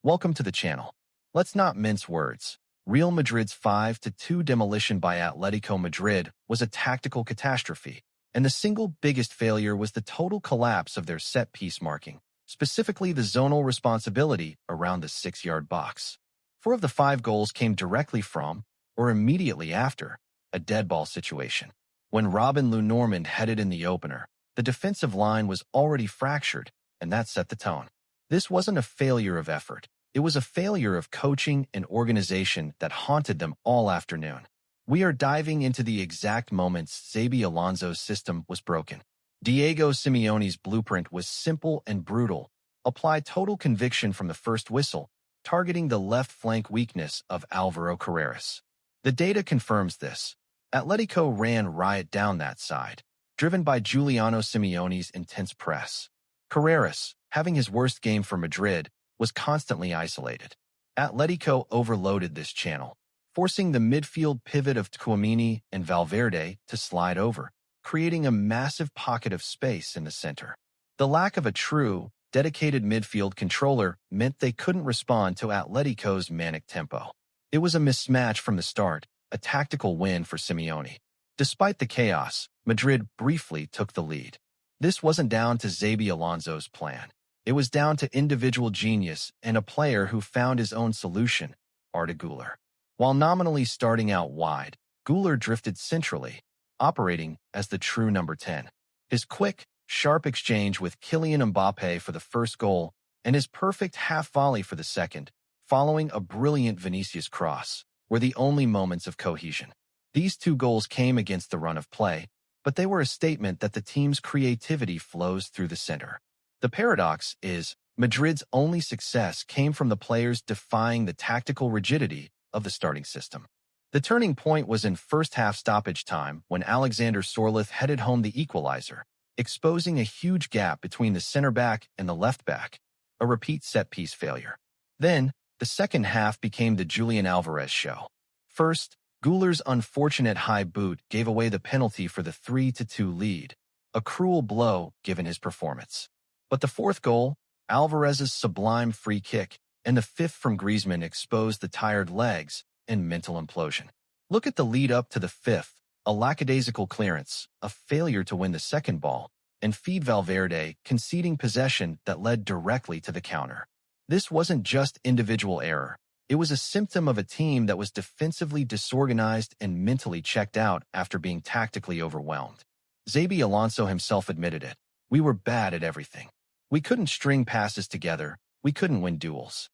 Welcome to the channel. Let's not mince words. Real Madrid's 5-2 demolition by Atlético Madrid was a tactical catastrophe, and the single biggest failure was the total collapse of their set-piece marking, specifically the zonal responsibility around the 6-yard box. 4 of the 5 goals came directly from, or immediately after, a dead ball situation. When Robin Lou Normand headed in the opener, the defensive line was already fractured, and that set the tone. This wasn't a failure of effort. It was a failure of coaching and organization that haunted them all afternoon. We are diving into the exact moments Xabi Alonso's system was broken. Diego Simeone's blueprint was simple and brutal. Apply total conviction from the first whistle, targeting the left flank weakness of Álvaro Carreras. The data confirms this. Atletico ran riot down that side, driven by Giuliano Simeone's intense press. Carreras, having his worst game for Madrid, was constantly isolated. Atletico overloaded this channel, forcing the midfield pivot of Tchouaméni-Valverde to slide over, creating a massive pocket of space in the center. The lack of a true, dedicated midfield controller meant they couldn't respond to Atletico's manic tempo. It was a mismatch from the start, a tactical win for Simeone. Despite the chaos, Madrid briefly took the lead. This wasn't down to Xabi Alonso's plan. It was down to individual genius and a player who found his own solution, Arda Güler. While nominally starting out wide, Güler drifted centrally, operating as the true number 10. His quick, sharp exchange with Kylian Mbappé for the first goal and his perfect half volley for the second, following a brilliant Vinicius cross, were the only moments of cohesion. These 2 goals came against the run of play, but they were a statement that the team's creativity flows through the center. The paradox is, Madrid's only success came from the players defying the tactical rigidity of the starting system. The turning point was in first-half stoppage time when Alexander Sorloth headed home the equalizer, exposing a huge gap between the center-back and the left-back, a repeat set-piece failure. Then, the second half became the Julian Alvarez show. First, Güler's unfortunate high boot gave away the penalty for the 3-2 lead, a cruel blow given his performance. But the 4th goal, Alvarez's sublime free kick, and the 5th from Griezmann exposed the tired legs and mental implosion. Look at the lead up to the 5th, a lackadaisical clearance, a failure to win the second ball, and feed Valverde conceding possession that led directly to the counter. This wasn't just individual error. It was a symptom of a team that was defensively disorganized and mentally checked out after being tactically overwhelmed. Xabi Alonso himself admitted it. We were bad at everything. We couldn't string passes together. We couldn't win duels.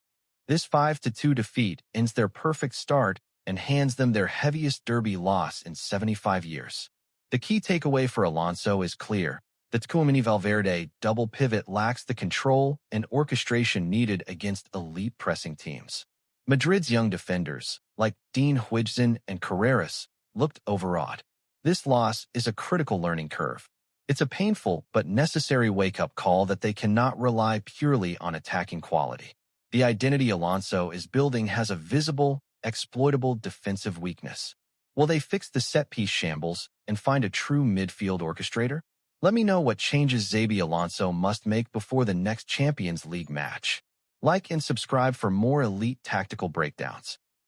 This 5-2 defeat ends their perfect start and hands them their heaviest derby loss in 75 years. The key takeaway for Alonso is clear. The Tchouaméni-Valverde double pivot lacks the control and orchestration needed against elite pressing teams. Madrid's young defenders, like Dean Huijsen and Carreras, looked overawed. This loss is a critical learning curve. It's a painful but necessary wake-up call that they cannot rely purely on attacking quality. The identity Alonso is building has a visible, exploitable defensive weakness. Will they fix the set-piece shambles and find a true midfield orchestrator? Let me know what changes Xabi Alonso must make before the next Champions League match. Like and subscribe for more elite tactical breakdowns.